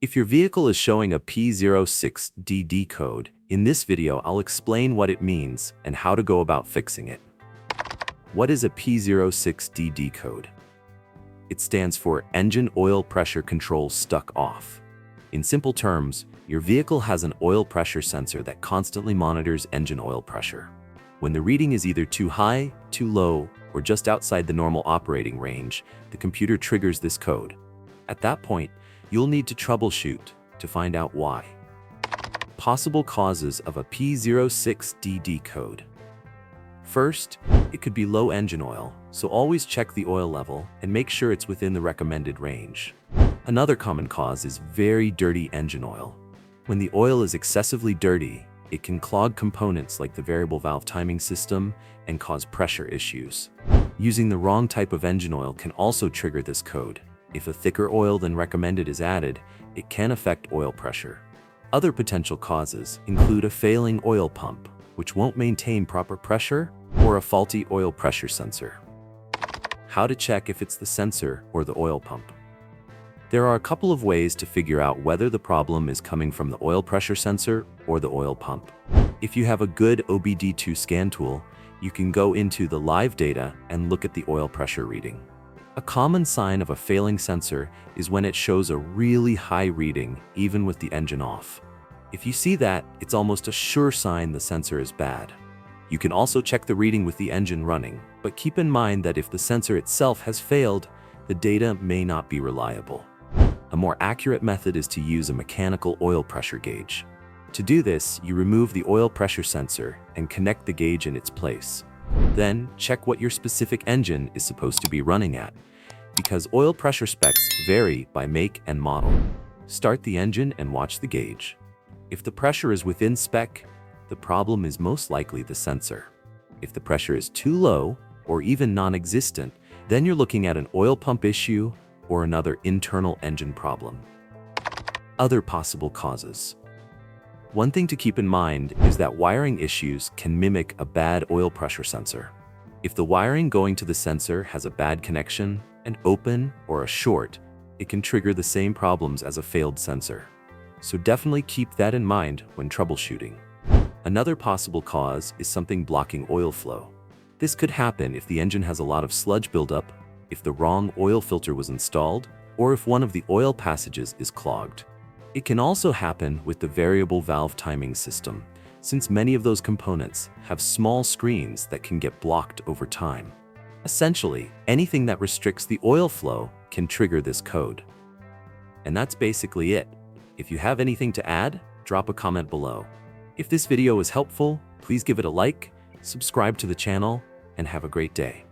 If your vehicle is showing a P06DD code, in this video I'll explain what it means and how to go about fixing it. What is a P06DD code? It stands for Engine Oil Pressure Control Stuck Off. In simple terms, your vehicle has an oil pressure sensor that constantly monitors engine oil pressure. When the reading is either too high, too low, or just outside the normal operating range, the computer triggers this code. At that point, you'll need to troubleshoot to find out why. Possible causes of a P06DD code. First, it could be low engine oil, so always check the oil level and make sure it's within the recommended range. Another common cause is very dirty engine oil. When the oil is excessively dirty, it can clog components like the variable valve timing system and cause pressure issues. Using the wrong type of engine oil can also trigger this code. If a thicker oil than recommended is added, it can affect oil pressure. Other potential causes include a failing oil pump, which won't maintain proper pressure, or a faulty oil pressure sensor. How to check if it's the sensor or the oil pump? There are a couple of ways to figure out whether the problem is coming from the oil pressure sensor or the oil pump. If you have a good OBD2 scan tool, you can go into the live data and look at the oil pressure reading. A common sign of a failing sensor is when it shows a really high reading even with the engine off. If you see that, it's almost a sure sign the sensor is bad. You can also check the reading with the engine running, but keep in mind that if the sensor itself has failed, the data may not be reliable. A more accurate method is to use a mechanical oil pressure gauge. To do this, you remove the oil pressure sensor and connect the gauge in its place. Then, check what your specific engine is supposed to be running at, because oil pressure specs vary by make and model. Start the engine and watch the gauge. If the pressure is within spec, the problem is most likely the sensor. If the pressure is too low or even non-existent, then you're looking at an oil pump issue or another internal engine problem. Other possible causes. One thing to keep in mind is that wiring issues can mimic a bad oil pressure sensor. If the wiring going to the sensor has a bad connection, an open or a short, it can trigger the same problems as a failed sensor. So definitely keep that in mind when troubleshooting. Another possible cause is something blocking oil flow. This could happen if the engine has a lot of sludge buildup, if the wrong oil filter was installed, or if one of the oil passages is clogged. It can also happen with the variable valve timing system, since many of those components have small screens that can get blocked over time. Essentially, anything that restricts the oil flow can trigger this code. And that's basically it. If you have anything to add, drop a comment below. If this video was helpful, please give it a like, subscribe to the channel, and have a great day.